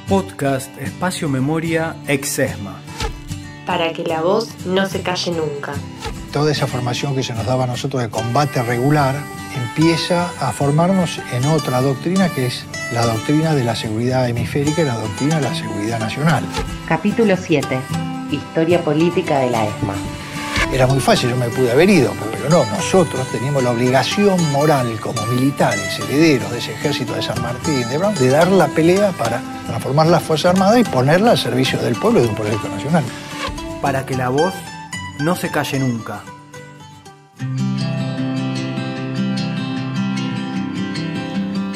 Podcast Espacio Memoria ex-ESMA. Para que la voz no se calle nunca. Toda esa formación que se nos daba a nosotros de combate regular empieza a formarnos en otra doctrina que es la doctrina de la seguridad hemisférica y la doctrina de la seguridad nacional. Capítulo 7. Historia política de la ESMA. Era muy fácil, yo me pude haber ido, pero no, nosotros teníamos la obligación moral como militares, herederos de ese ejército de San Martín, de Brown, de dar la pelea para transformar las Fuerzas Armadas y ponerla al servicio del pueblo y de un proyecto nacional. Para que la voz no se calle nunca.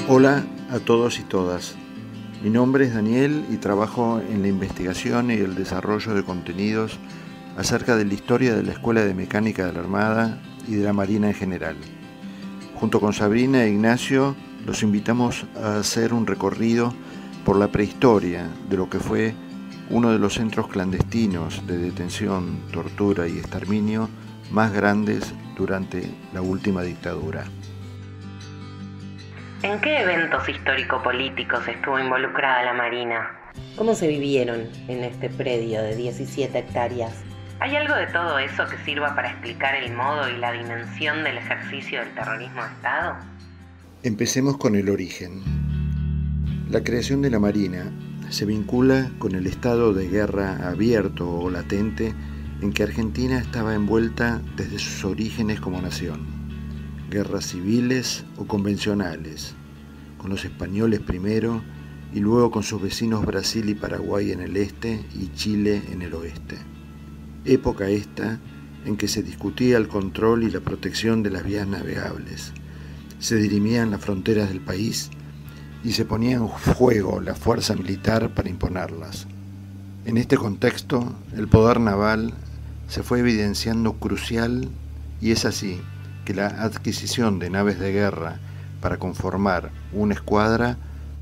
Hola a todos y todas. Mi nombre es Daniel y trabajo en la investigación y el desarrollo de contenidos acerca de la historia de la Escuela de Mecánica de la Armada y de la Marina en general. Junto con Sabrina e Ignacio, los invitamos a hacer un recorrido por la prehistoria de lo que fue uno de los centros clandestinos de detención, tortura y exterminio más grandes durante la última dictadura. ¿En qué eventos histórico-políticos estuvo involucrada la Marina? ¿Cómo se vivieron en este predio de 17 hectáreas? ¿Hay algo de todo eso que sirva para explicar el modo y la dimensión del ejercicio del terrorismo de Estado? Empecemos con el origen. La creación de la Marina se vincula con el estado de guerra abierto o latente en que Argentina estaba envuelta desde sus orígenes como nación. Guerras civiles o convencionales, con los españoles primero y luego con sus vecinos Brasil y Paraguay en el este y Chile en el oeste. Época esta en que se discutía el control y la protección de las vías navegables, se dirimían las fronteras del país y se ponía en juego la fuerza militar para imponerlas. En este contexto, el poder naval se fue evidenciando crucial y es así que la adquisición de naves de guerra para conformar una escuadra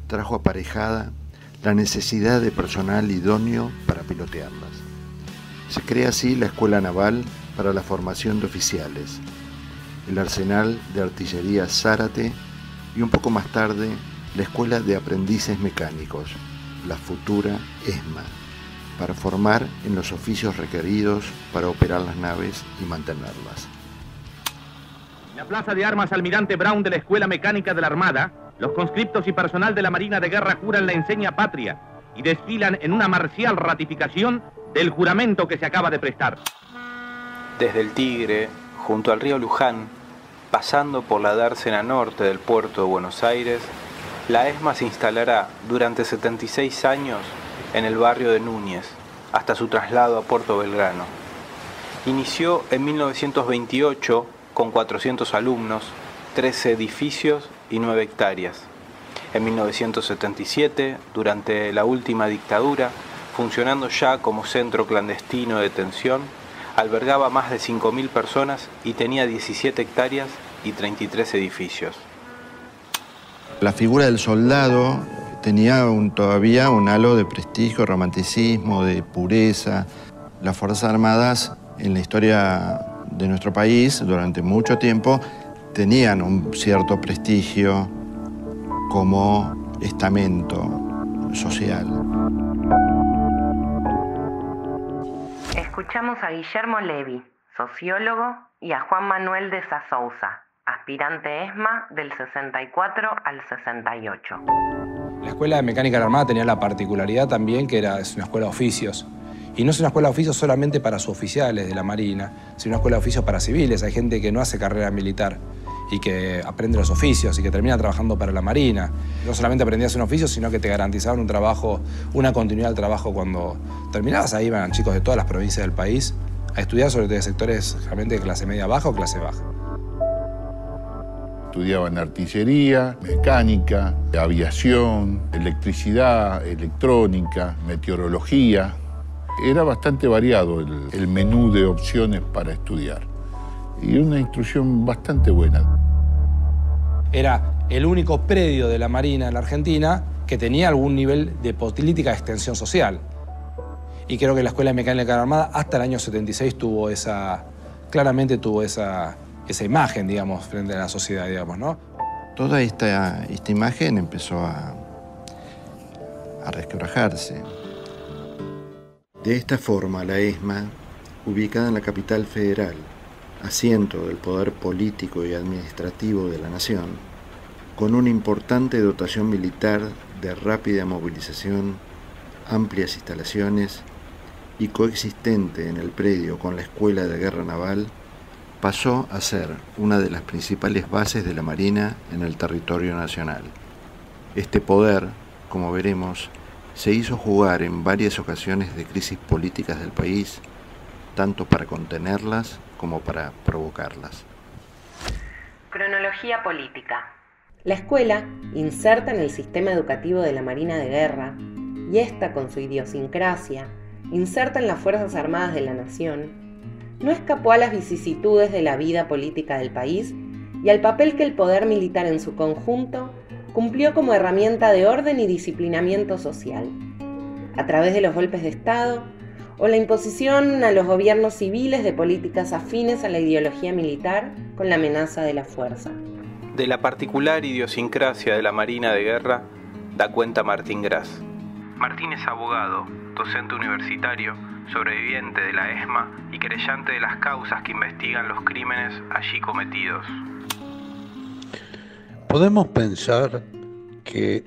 trajo aparejada la necesidad de personal idóneo para pilotearlas. Se crea así la Escuela Naval para la formación de oficiales, el Arsenal de Artillería Zárate y un poco más tarde la Escuela de Aprendices Mecánicos, la futura ESMA, para formar en los oficios requeridos para operar las naves y mantenerlas. En la Plaza de Armas Almirante Brown de la Escuela Mecánica de la Armada, los conscriptos y personal de la Marina de Guerra juran la enseña patria y desfilan en una marcial ratificación del juramento que se acaba de prestar. Desde el Tigre, junto al río Luján, pasando por la dársena norte del puerto de Buenos Aires, la ESMA se instalará durante 76 años en el barrio de Núñez, hasta su traslado a Puerto Belgrano. Inició en 1928 con 400 alumnos, 13 edificios y 9 hectáreas. En 1977, durante la última dictadura, funcionando ya como centro clandestino de detención, albergaba más de 5.000 personas y tenía 17 hectáreas y 33 edificios. La figura del soldado tenía todavía un halo de prestigio, romanticismo, de pureza. Las Fuerzas Armadas en la historia de nuestro país durante mucho tiempo tenían un cierto prestigio como estamento social. Escuchamos a Guillermo Levi, sociólogo, y a Juan Manuel de Sasouza, aspirante ESMA del 64 al 68. La Escuela de Mecánica de la Armada tenía la particularidad también que es una escuela de oficios. Y no es una escuela de oficios solamente para suboficiales de la Marina, sino una escuela de oficios para civiles. Hay gente que no hace carrera militar y que aprende los oficios y que termina trabajando para la Marina. No solamente aprendías un oficio, sino que te garantizaban un trabajo, una continuidad del trabajo cuando terminabas. Ahí iban chicos de todas las provincias del país a estudiar sobre todo de sectores realmente de clase media baja o clase baja. Estudiaban artillería, mecánica, aviación, electricidad, electrónica, meteorología. Era bastante variado el menú de opciones para estudiar. Y una instrucción bastante buena. Era el único predio de la Marina en la Argentina que tenía algún nivel de política de extensión social. Y creo que la Escuela de Mecánica de la Armada hasta el año 76 claramente tuvo esa imagen, digamos, frente a la sociedad, digamos, ¿no? Toda esta imagen empezó a a resquebrajarse. De esta forma, la ESMA, ubicada en la capital federal, asiento del poder político y administrativo de la nación, con una importante dotación militar de rápida movilización, amplias instalaciones y coexistente en el predio con la Escuela de Guerra Naval, pasó a ser una de las principales bases de la Marina en el territorio nacional. Este poder, como veremos, se hizo jugar en varias ocasiones de crisis políticas del país, tanto para contenerlas como para provocarlas. Cronología política. La escuela, inserta en el sistema educativo de la Marina de Guerra, y esta con su idiosincrasia, inserta en las Fuerzas Armadas de la Nación, no escapó a las vicisitudes de la vida política del país y al papel que el poder militar en su conjunto cumplió como herramienta de orden y disciplinamiento social, a través de los golpes de Estado o la imposición a los gobiernos civiles de políticas afines a la ideología militar con la amenaza de la fuerza. De la particular idiosincrasia de la Marina de Guerra da cuenta Martín Gras. Martín es abogado, docente universitario, sobreviviente de la ESMA y querellante de las causas que investigan los crímenes allí cometidos. Podemos pensar que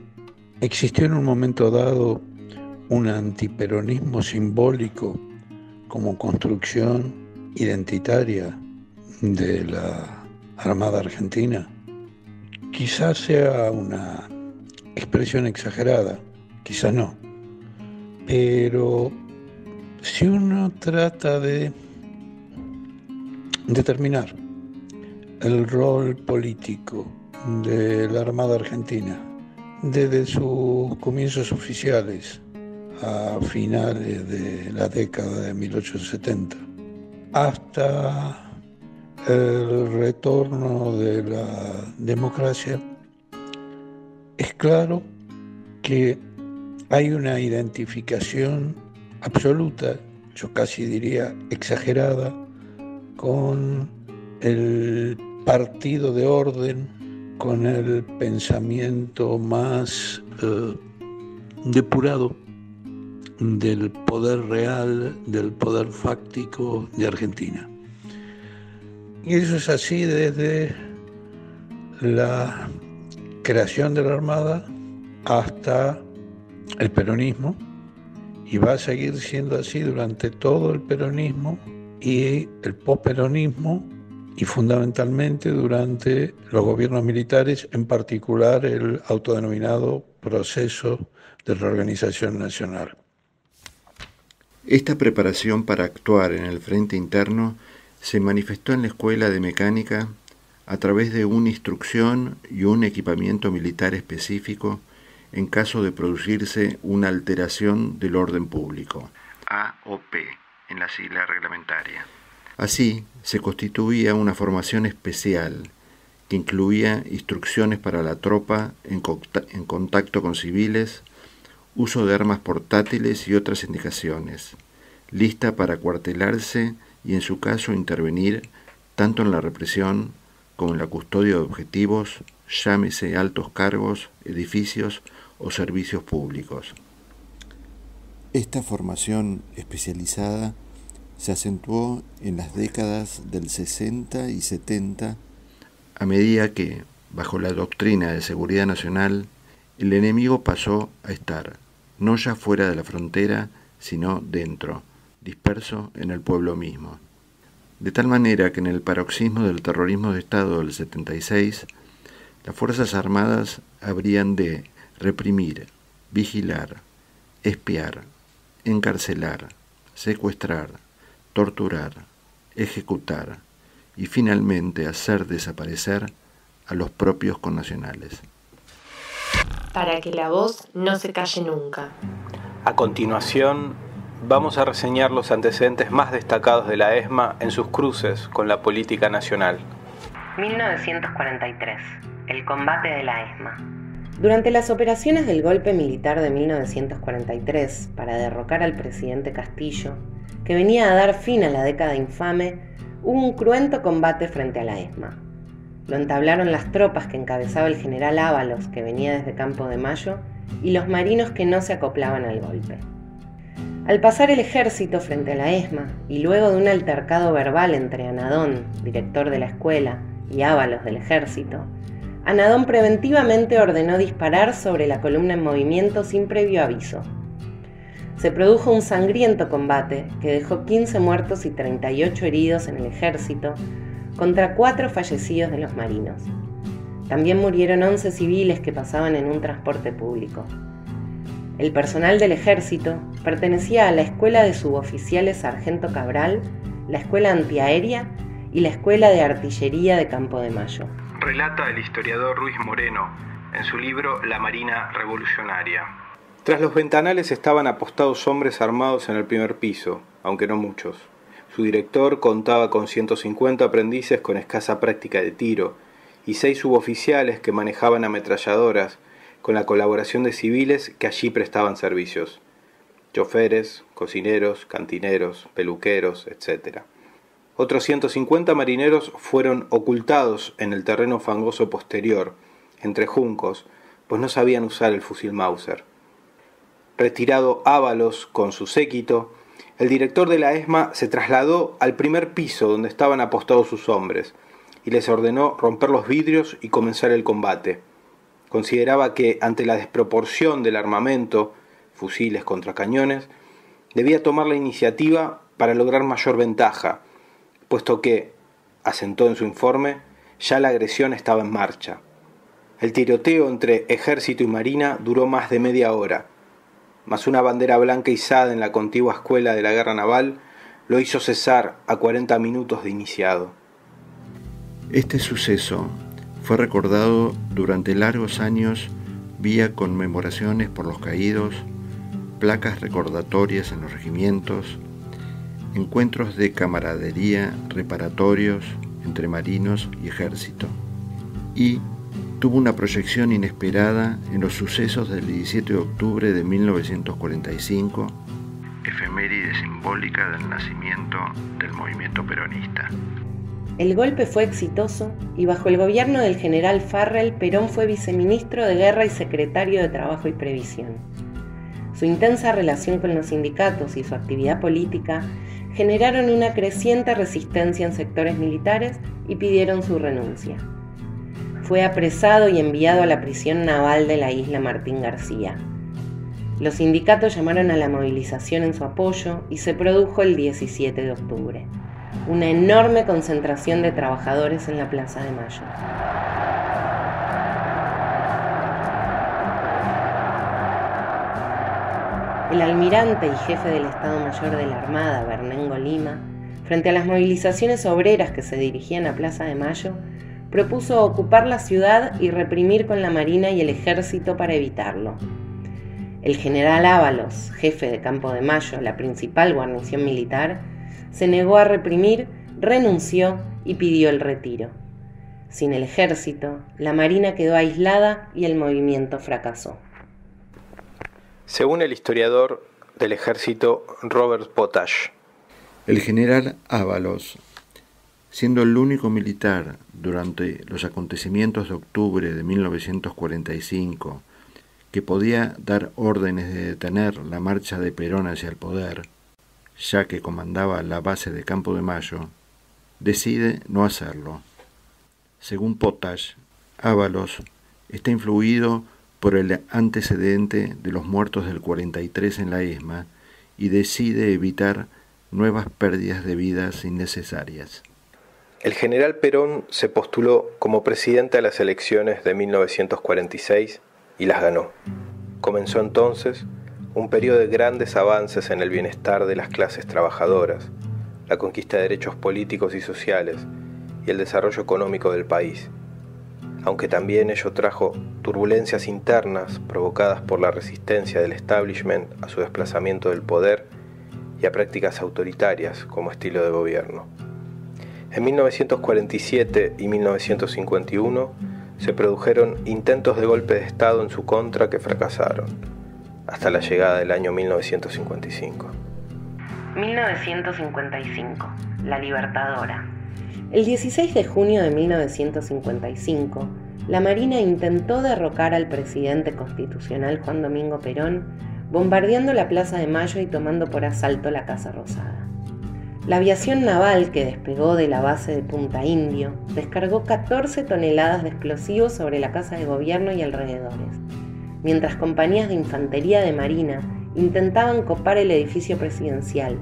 existió en un momento dado un antiperonismo simbólico como construcción identitaria de la Armada Argentina. Quizás sea una expresión exagerada, quizás no, pero si uno trata de determinar el rol político de la Armada Argentina desde sus comienzos oficiales a finales de la década de 1870 hasta el retorno de la democracia, es claro que hay una identificación absoluta, yo casi diría exagerada, con el partido de orden, con el pensamiento más depurado del poder real, del poder fáctico de Argentina. Y eso es así desde la creación de la Armada hasta el peronismo, y va a seguir siendo así durante todo el peronismo y el posperonismo, y fundamentalmente durante los gobiernos militares, en particular el autodenominado proceso de reorganización nacional. Esta preparación para actuar en el frente interno se manifestó en la Escuela de Mecánica a través de una instrucción y un equipamiento militar específico en caso de producirse una alteración del orden público, AOP, en la sigla reglamentaria. Así, se constituía una formación especial que incluía instrucciones para la tropa en contacto con civiles, uso de armas portátiles y otras indicaciones, lista para acuartelarse y en su caso intervenir tanto en la represión como en la custodia de objetivos, llámese altos cargos, edificios o servicios públicos. Esta formación especializada se acentuó en las décadas del 60 y 70 a medida que, bajo la doctrina de seguridad nacional, el enemigo pasó a estar no ya fuera de la frontera, sino dentro, disperso en el pueblo mismo. De tal manera que en el paroxismo del terrorismo de Estado del 76, las Fuerzas Armadas habrían de reprimir, vigilar, espiar, encarcelar, secuestrar, torturar, ejecutar y finalmente hacer desaparecer a los propios connacionales. Para que la voz no se calle nunca. A continuación, vamos a reseñar los antecedentes más destacados de la ESMA en sus cruces con la política nacional. 1943. El combate de la ESMA. Durante las operaciones del golpe militar de 1943 para derrocar al presidente Castillo, que venía a dar fin a la década infame, hubo un cruento combate frente a la ESMA. Lo entablaron las tropas que encabezaba el general Ábalos, que venía desde Campo de Mayo, y los marinos que no se acoplaban al golpe. Al pasar el ejército frente a la ESMA y luego de un altercado verbal entre Anadón, director de la escuela, y Ábalos del ejército, Anadón preventivamente ordenó disparar sobre la columna en movimiento sin previo aviso. Se produjo un sangriento combate que dejó 15 muertos y 38 heridos en el ejército contra 4 fallecidos de los marinos. También murieron 11 civiles que pasaban en un transporte público. El personal del ejército pertenecía a la Escuela de Suboficiales Sargento Cabral, la Escuela Antiaérea y la Escuela de Artillería de Campo de Mayo. Relata el historiador Ruiz Moreno en su libro La Marina Revolucionaria. Tras los ventanales estaban apostados hombres armados en el primer piso, aunque no muchos. Su director contaba con 150 aprendices con escasa práctica de tiro y 6 suboficiales que manejaban ametralladoras con la colaboración de civiles que allí prestaban servicios. Choferes, cocineros, cantineros, peluqueros, etc. Otros 150 marineros fueron ocultados en el terreno fangoso posterior, entre juncos, pues no sabían usar el fusil Mauser. Retirado Ábalos con su séquito, el director de la ESMA se trasladó al primer piso donde estaban apostados sus hombres y les ordenó romper los vidrios y comenzar el combate. Consideraba que, ante la desproporción del armamento, fusiles contra cañones, debía tomar la iniciativa para lograr mayor ventaja, puesto que, asentó en su informe, ya la agresión estaba en marcha. El tiroteo entre ejército y marina duró más de media hora, mas una bandera blanca izada en la contigua escuela de la guerra naval lo hizo cesar a 40 minutos de iniciado. Este suceso fue recordado durante largos años vía conmemoraciones por los caídos, placas recordatorias en los regimientos, encuentros de camaradería reparatorios entre marinos y ejército, y tuvo una proyección inesperada en los sucesos del 17 de octubre de 1945, efeméride simbólica del nacimiento del movimiento peronista. El golpe fue exitoso y bajo el gobierno del general Farrell, Perón fue viceministro de Guerra y secretario de Trabajo y Previsión. Su intensa relación con los sindicatos y su actividad política generaron una creciente resistencia en sectores militares y pidieron su renuncia. Fue apresado y enviado a la prisión naval de la isla Martín García. Los sindicatos llamaron a la movilización en su apoyo y se produjo el 17 de octubre. Una enorme concentración de trabajadores en la Plaza de Mayo. El almirante y jefe del Estado Mayor de la Armada, Bernengo Lima, frente a las movilizaciones obreras que se dirigían a Plaza de Mayo, propuso ocupar la ciudad y reprimir con la Marina y el Ejército para evitarlo. El general Ábalos, jefe de Campo de Mayo, la principal guarnición militar, se negó a reprimir, renunció y pidió el retiro. Sin el ejército, la Marina quedó aislada y el movimiento fracasó. Según el historiador del ejército Robert Potash, el general Ábalos, siendo el único militar durante los acontecimientos de octubre de 1945 que podía dar órdenes de detener la marcha de Perón hacia el poder, ya que comandaba la base de Campo de Mayo, decide no hacerlo. Según Potash, Ábalos está influido por el antecedente de los muertos del 43 en la ESMA y decide evitar nuevas pérdidas de vidas innecesarias. El general Perón se postuló como presidente a las elecciones de 1946 y las ganó. Comenzó entonces un periodo de grandes avances en el bienestar de las clases trabajadoras, la conquista de derechos políticos y sociales y el desarrollo económico del país, aunque también ello trajo turbulencias internas provocadas por la resistencia del establishment a su desplazamiento del poder y a prácticas autoritarias como estilo de gobierno. En 1947 y 1951 se produjeron intentos de golpe de Estado en su contra que fracasaron, hasta la llegada del año 1955. 1955, La Libertadora. El 16 de junio de 1955, la Marina intentó derrocar al presidente constitucional Juan Domingo Perón, bombardeando la Plaza de Mayo y tomando por asalto la Casa Rosada. La aviación naval que despegó de la base de Punta Indio descargó 14 toneladas de explosivos sobre la Casa de Gobierno y alrededores, mientras compañías de infantería de Marina intentaban copar el edificio presidencial,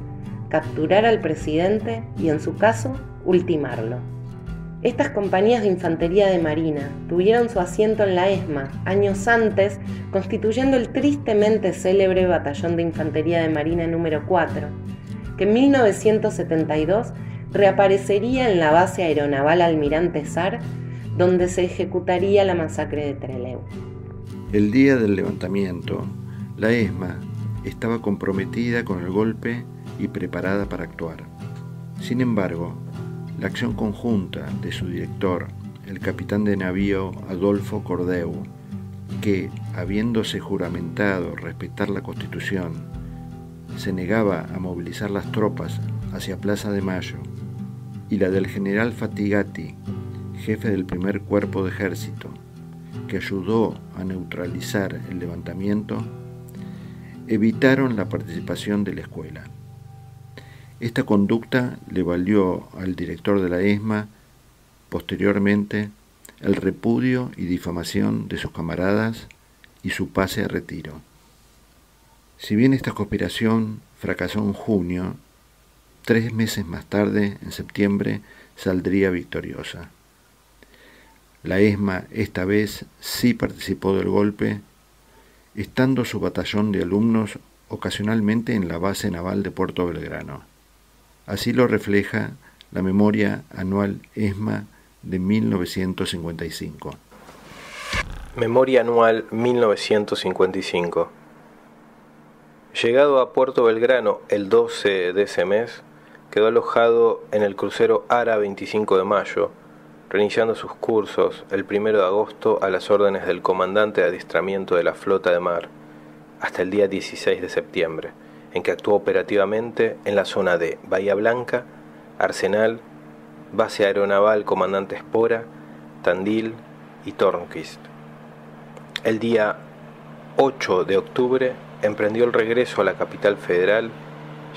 capturar al presidente y, en su caso, ultimarlo. Estas compañías de infantería de Marina tuvieron su asiento en la ESMA años antes, constituyendo el tristemente célebre Batallón de Infantería de Marina número 4, que en 1972 reaparecería en la base aeronaval Almirante Sar, donde se ejecutaría la masacre de Trelew. El día del levantamiento, la ESMA estaba comprometida con el golpe y preparada para actuar. Sin embargo, la acción conjunta de su director, el capitán de navío Adolfo Cordeu, que, habiéndose juramentado respetar la Constitución, se negaba a movilizar las tropas hacia Plaza de Mayo, y la del general Fatigati, jefe del primer cuerpo de ejército, que ayudó a neutralizar el levantamiento, evitaron la participación de la escuela. Esta conducta le valió al director de la ESMA, posteriormente, el repudio y difamación de sus camaradas y su pase a retiro. Si bien esta conspiración fracasó en junio, 3 meses más tarde, en septiembre, saldría victoriosa. La ESMA esta vez sí participó del golpe, estando su batallón de alumnos ocasionalmente en la base naval de Puerto Belgrano. Así lo refleja la memoria anual ESMA de 1955. Memoria anual 1955. Llegado a Puerto Belgrano el 12 de ese mes, quedó alojado en el crucero Ara 25 de Mayo, reiniciando sus cursos el 1 de agosto a las órdenes del comandante de adiestramiento de la flota de mar, hasta el día 16 de septiembre, en que actuó operativamente en la zona de Bahía Blanca, Arsenal, Base Aeronaval Comandante Espora, Tandil y Tornquist. El día 8 de octubre emprendió el regreso a la capital federal,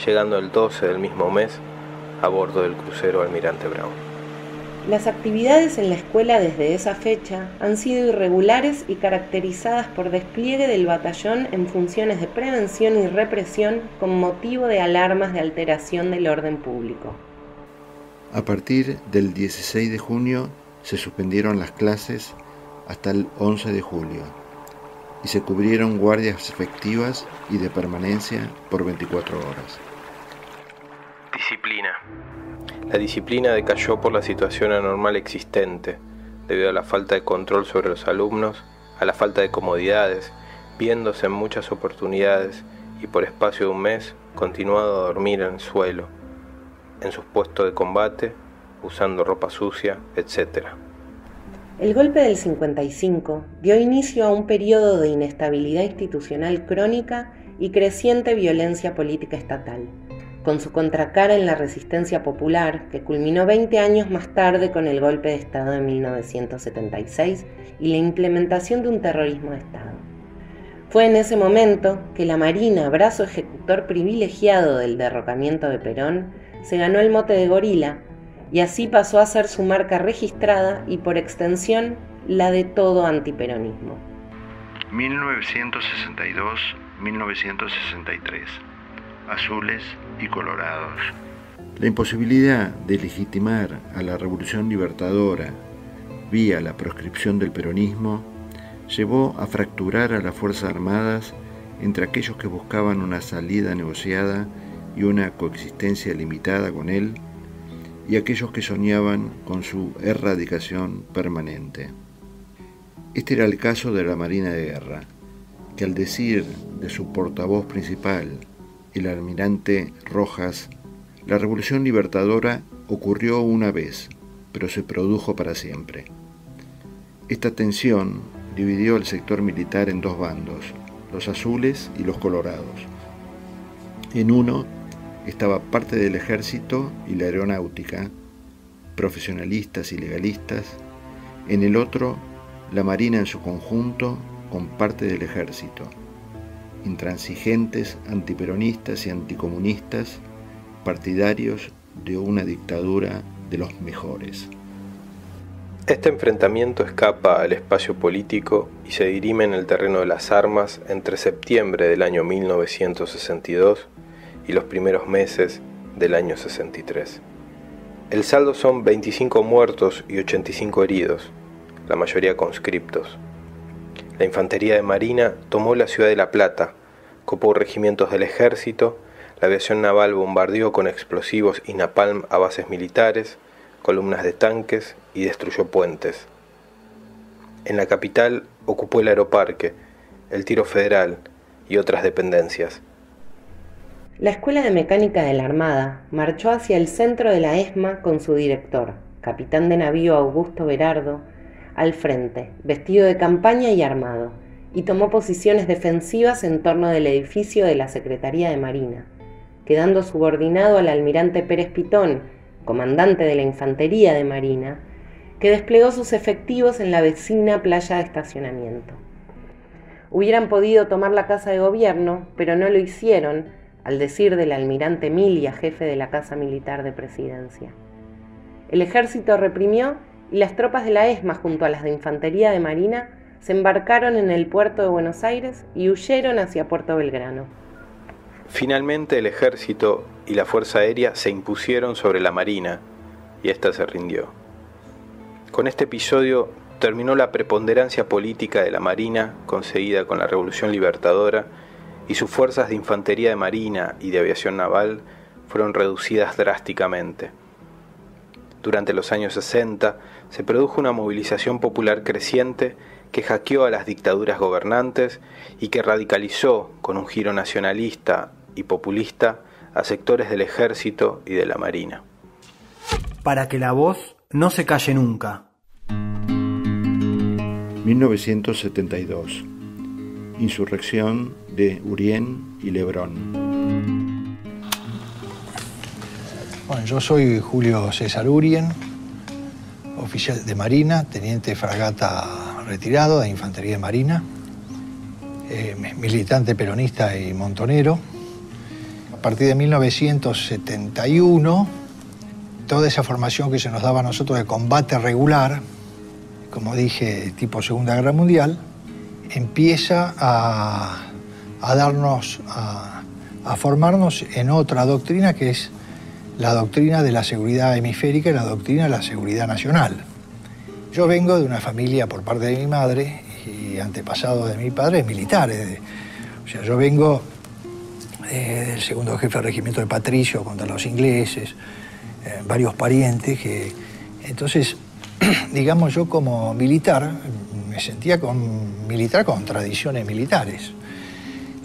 llegando el 12 del mismo mes a bordo del crucero Almirante Brown. Las actividades en la escuela desde esa fecha han sido irregulares y caracterizadas por despliegue del batallón en funciones de prevención y represión con motivo de alarmas de alteración del orden público. A partir del 16 de junio se suspendieron las clases hasta el 11 de julio y se cubrieron guardias efectivas y de permanencia por 24 horas. Disciplina. La disciplina decayó por la situación anormal existente, debido a la falta de control sobre los alumnos, a la falta de comodidades, viéndose en muchas oportunidades y por espacio de un mes continuado a dormir en el suelo, en sus puestos de combate, usando ropa sucia, etc. El golpe del 55 dio inicio a un periodo de inestabilidad institucional crónica y creciente violencia política estatal, con su contracara en la resistencia popular, que culminó 20 años más tarde con el golpe de Estado de 1976 y la implementación de un terrorismo de Estado. Fue en ese momento que la Marina, brazo ejecutor privilegiado del derrocamiento de Perón, se ganó el mote de gorila y así pasó a ser su marca registrada y por extensión la de todo antiperonismo. 1962-1963. Azules y colorados. La imposibilidad de legitimar a la Revolución Libertadora vía la proscripción del peronismo llevó a fracturar a las Fuerzas Armadas entre aquellos que buscaban una salida negociada y una coexistencia limitada con él, y aquellos que soñaban con su erradicación permanente. Este era el caso de la Marina de Guerra, que al decir de su portavoz principal, el almirante Rojas, la Revolución Libertadora ocurrió una vez, pero se produjo para siempre. Esta tensión dividió el sector militar en dos bandos, los azules y los colorados. En uno estaba parte del ejército y la aeronáutica, profesionalistas y legalistas. En el otro, la Marina en su conjunto con parte del ejército, intransigentes, antiperonistas y anticomunistas, partidarios de una dictadura de los mejores. Este enfrentamiento escapa al espacio político y se dirime en el terreno de las armas entre septiembre del año 1962 y los primeros meses del año 63. El saldo son 25 muertos y 85 heridos, la mayoría conscriptos. La infantería de Marina tomó la ciudad de La Plata, copó regimientos del ejército, la aviación naval bombardeó con explosivos y napalm a bases militares, columnas de tanques y destruyó puentes. En la capital ocupó el Aeroparque, el Tiro Federal y otras dependencias. La Escuela de Mecánica de la Armada marchó hacia el centro de la ESMA con su director, capitán de navío Augusto Berardo, al frente, vestido de campaña y armado, y tomó posiciones defensivas en torno del edificio de la Secretaría de Marina, quedando subordinado al almirante Pérez Pitón, comandante de la Infantería de Marina, que desplegó sus efectivos en la vecina playa de estacionamiento. Hubieran podido tomar la Casa de Gobierno, pero no lo hicieron, al decir del almirante Milia, jefe de la Casa Militar de Presidencia. El ejército reprimió y las tropas de la ESMA junto a las de Infantería de Marina se embarcaron en el puerto de Buenos Aires y huyeron hacia Puerto Belgrano. Finalmente el ejército y la Fuerza Aérea se impusieron sobre la Marina y ésta se rindió. Con este episodio terminó la preponderancia política de la Marina conseguida con la Revolución Libertadora y sus fuerzas de Infantería de Marina y de Aviación Naval fueron reducidas drásticamente. Durante los años 60 se produjo una movilización popular creciente que hackeó a las dictaduras gobernantes y que radicalizó con un giro nacionalista y populista a sectores del ejército y de la Marina. Para que la voz no se calle nunca. 1972. Insurrección de Urien y Lebrón. Bueno, yo soy Julio César Urien, oficial de Marina, teniente fragata retirado de Infantería de Marina, militante peronista y montonero. A partir de 1971, toda esa formación que se nos daba a nosotros de combate regular, como dije, tipo Segunda Guerra Mundial, empieza a formarnos en otra doctrina que es la doctrina de la seguridad hemisférica y la doctrina de la seguridad nacional. Yo vengo de una familia por parte de mi madre y antepasado de mi padre militares. O sea, yo vengo del segundo jefe del regimiento de Patricio contra los ingleses, varios parientes que... Entonces, digamos, yo como militar me sentía militar con tradiciones militares.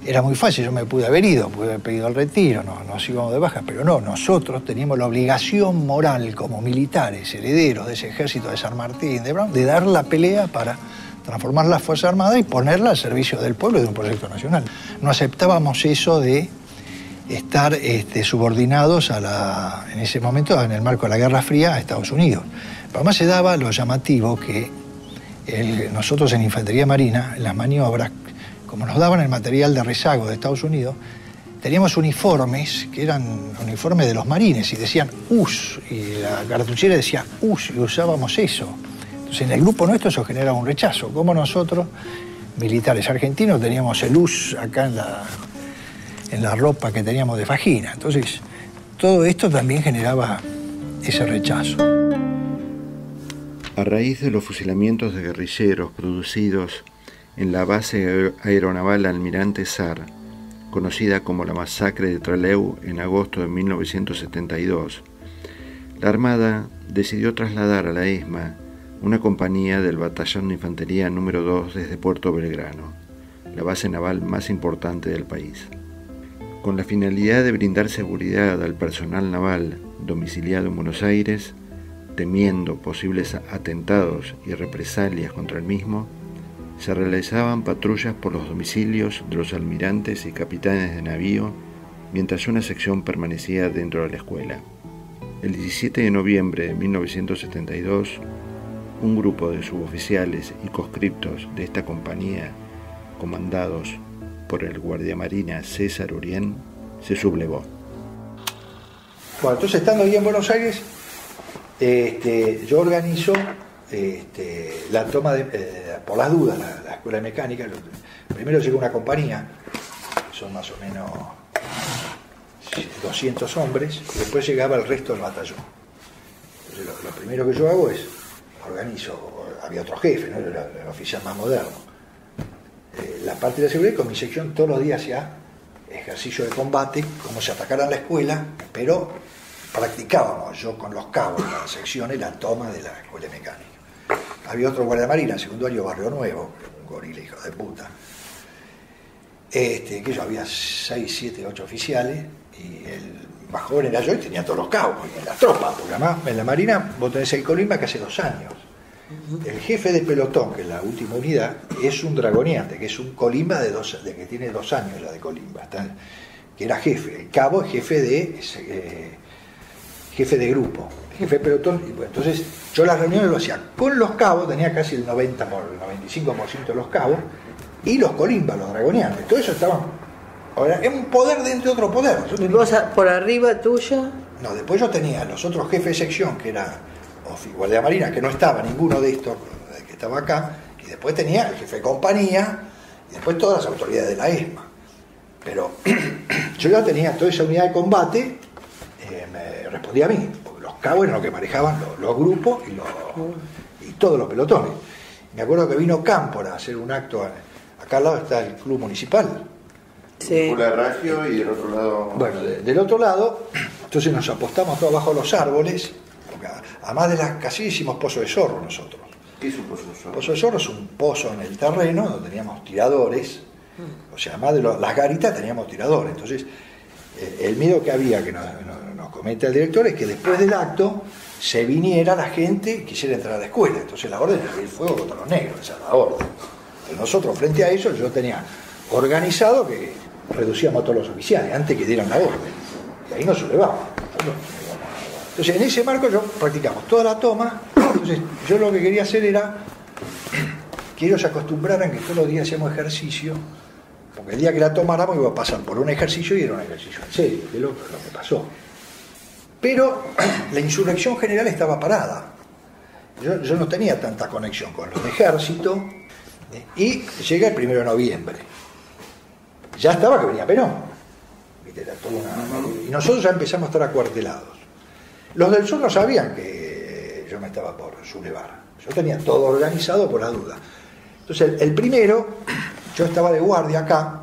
Era muy fácil, yo me pude haber ido, pude haber pedido el retiro, nos íbamos de baja, pero no, nosotros teníamos la obligación moral como militares, herederos de ese ejército de San Martín, de Brown, de dar la pelea para transformar las Fuerzas Armadas y ponerla al servicio del pueblo de un proyecto nacional. No aceptábamos eso de estar subordinados en ese momento, en el marco de la Guerra Fría, a Estados Unidos. Pero además se daba lo llamativo que nosotros en Infantería Marina, en las maniobras, como nos daban el material de rezago de Estados Unidos, teníamos uniformes que eran uniformes de los marines y decían US, y la cartuchera decía US, y usábamos eso. Entonces en el grupo nuestro eso generaba un rechazo. Como nosotros, militares argentinos, teníamos el US acá en la ropa que teníamos de fajina. Entonces todo esto también generaba ese rechazo. A raíz de los fusilamientos de guerrilleros producidos en la base aeronaval Almirante Sar, conocida como la masacre de Trelew en agosto de 1972, la Armada decidió trasladar a la ESMA una compañía del Batallón de Infantería número 2 desde Puerto Belgrano, la base naval más importante del país. Con la finalidad de brindar seguridad al personal naval domiciliado en Buenos Aires, temiendo posibles atentados y represalias contra el mismo, se realizaban patrullas por los domicilios de los almirantes y capitanes de navío, mientras una sección permanecía dentro de la escuela. El 17 de noviembre de 1972, un grupo de suboficiales y conscriptos de esta compañía, comandados por el guardiamarina César Urien, se sublevó. Bueno, entonces estando ahí en Buenos Aires, yo organizo la toma por las dudas, la escuela de mecánica. Primero llegó una compañía, son más o menos 200 hombres, y después llegaba el resto del batallón. Entonces lo primero que yo hago es organizo, había otro jefe, ¿no? Era el oficial más moderno, la parte de la seguridad, y con mi sección todos los días hacía ejercicio de combate, cómo se atacara la escuela, pero practicábamos yo con los cabos de las secciones la toma de la escuela de mecánica. Había otro guardiamarina, secundario Barrio Nuevo, un gorila hijo de puta, que yo había 6, 7, 8 oficiales, y el más joven era yo y tenía todos los cabos, y en la tropa, porque además en la Marina vos tenés el colimba que hace 2 años. El jefe de pelotón, que es la última unidad, es un dragoneante, que es un colimba de que tiene 2 años ya de colimba, que era jefe. El cabo es jefe de grupo, jefe de pelotón. Y bueno, entonces yo las reuniones lo hacía con los cabos, tenía casi el 95% de los cabos, y los colimbas, los dragoneantes. Todo eso estaban. Ahora, es un poder dentro de otro poder. ¿Y vos por arriba tuyo? No, después yo tenía los otros jefes de sección, que era guardia marina, que no estaba ninguno de estos que estaba acá, y después tenía el jefe de compañía, y después todas las autoridades de la ESMA. Pero yo ya tenía toda esa unidad de combate, me respondía a mí, porque los cabos eran los que manejaban los grupos y todos los pelotones. Me acuerdo que vino Cámpora a hacer un acto, acá al lado está el club municipal. Sí. Una radio y del otro lado. Bueno, del otro lado, entonces nos apostamos todos bajo los árboles, porque además de las casillas hicimos pozo de zorro nosotros. ¿Qué es un pozo de zorro? Pozo de zorro es un pozo en el terreno donde teníamos tiradores, o sea, además de las garitas teníamos tiradores. Entonces, el miedo que había, que nos comenta el director, es que después del acto se viniera la gente y quisiera entrar a la escuela. Entonces la orden era abrir fuego contra los negros, esa era la orden. Pero nosotros, frente a eso, yo tenía organizado que reducíamos a todos los oficiales antes que dieran la orden, y ahí nos sublevábamos. Entonces en ese marco yo practicamos toda la toma. Entonces yo lo que quería hacer era que ellos se acostumbraran que todos los días hacíamos ejercicio, porque el día que la tomáramos iba a pasar por un ejercicio y era un ejercicio en serio, que es lo que pasó. Pero la insurrección general estaba parada. Yo no tenía tanta conexión con los de ejército, y llega el 1 de noviembre. Ya estaba que venía Perón. Era toda y nosotros ya empezamos a estar acuartelados. Los del sur no sabían que yo me estaba por sublevar. Yo tenía todo organizado por la duda. Entonces, el primero, yo estaba de guardia acá,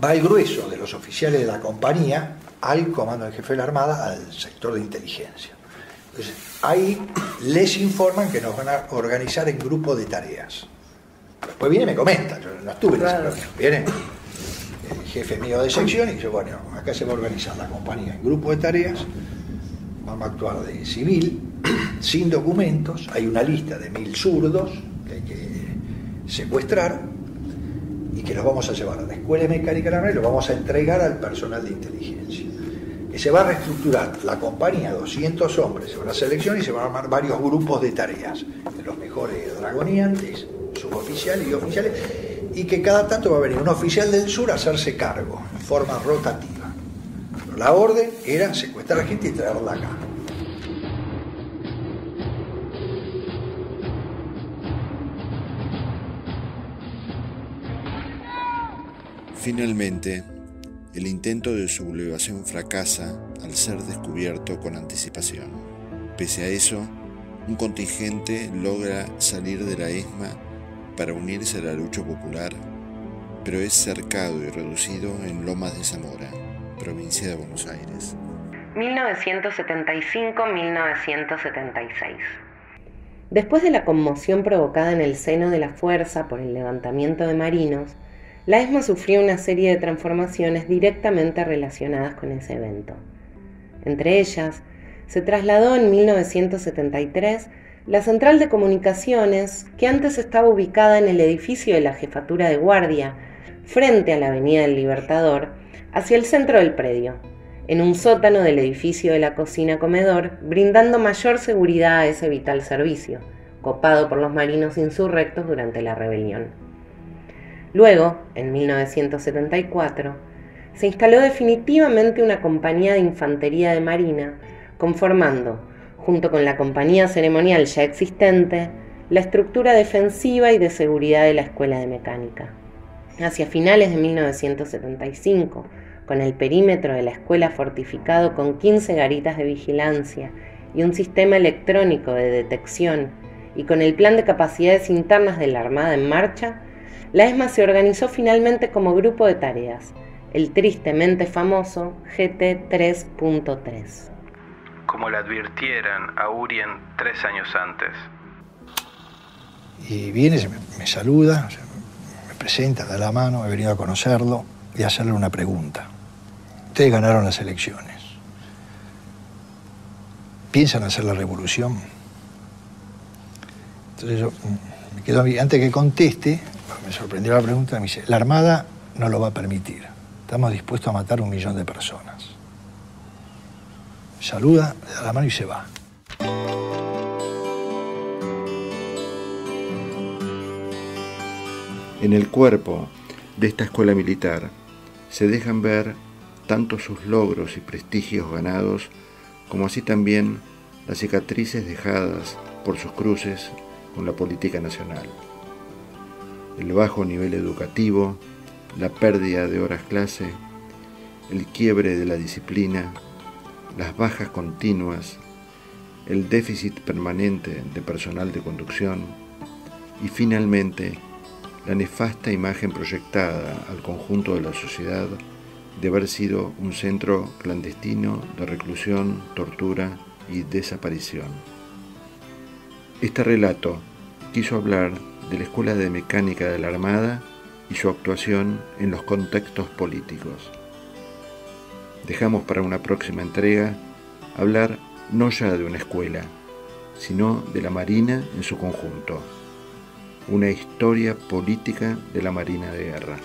va el grueso de los oficiales de la compañía al comando del jefe de la Armada, al sector de inteligencia. Entonces, ahí les informan que nos van a organizar en grupo de tareas. Después viene y me comenta, yo no estuve en esa reunión, viene el jefe mío de sección y dice, bueno, acá se va a organizar la compañía en grupo de tareas, vamos a actuar de civil, sin documentos, hay una lista de 1000 zurdos que hay que secuestrar y que los vamos a llevar a la escuela de mecánica de la Armada y los vamos a entregar al personal de inteligencia. Que se va a reestructurar la compañía, 200 hombres, se van a seleccionar y se van a armar varios grupos de tareas, de los mejores dragoneantes, suboficiales y oficiales, y que cada tanto va a venir un oficial del sur a hacerse cargo, en forma rotativa. Pero la orden era secuestrar a la gente y traerla acá. Finalmente, el intento de sublevación fracasa al ser descubierto con anticipación. Pese a eso, un contingente logra salir de la ESMA para unirse a la lucha popular, pero es cercado y reducido en Lomas de Zamora, provincia de Buenos Aires. 1975-1976. Después de la conmoción provocada en el seno de la fuerza por el levantamiento de marinos, la ESMA sufrió una serie de transformaciones directamente relacionadas con ese evento. Entre ellas, se trasladó en 1973 la central de comunicaciones, que antes estaba ubicada en el edificio de la Jefatura de Guardia, frente a la Avenida del Libertador, hacia el centro del predio, en un sótano del edificio de la cocina-comedor, brindando mayor seguridad a ese vital servicio, copado por los marinos insurrectos durante la rebelión. Luego, en 1974, se instaló definitivamente una compañía de infantería de marina, conformando, junto con la compañía ceremonial ya existente, la estructura defensiva y de seguridad de la Escuela de Mecánica. Hacia finales de 1975, con el perímetro de la escuela fortificado con 15 garitas de vigilancia y un sistema electrónico de detección, y con el plan de capacidades internas de la Armada en marcha, la ESMA se organizó finalmente como grupo de tareas, el tristemente famoso GT3.3. Como le advirtieran a Urien 3 años antes. Y viene, me saluda, me presenta, da la mano, he venido a conocerlo y a hacerle una pregunta. Ustedes ganaron las elecciones. ¿Piensan hacer la revolución? Entonces yo me quedo a mí, antes que conteste, me sorprendió la pregunta, me dice, la Armada no lo va a permitir. Estamos dispuestos a matar 1 millón de personas. Saluda, le da la mano y se va. En el cuerpo de esta escuela militar se dejan ver tanto sus logros y prestigios ganados, como así también las cicatrices dejadas por sus cruces con la política nacional. El bajo nivel educativo, la pérdida de horas clase, el quiebre de la disciplina, las bajas continuas, el déficit permanente de personal de conducción y finalmente la nefasta imagen proyectada al conjunto de la sociedad de haber sido un centro clandestino de reclusión, tortura y desaparición. Este relato quiso hablar de la Escuela de Mecánica de la Armada y su actuación en los contextos políticos. Dejamos para una próxima entrega hablar no ya de una escuela, sino de la Marina en su conjunto, una historia política de la Marina de Guerra.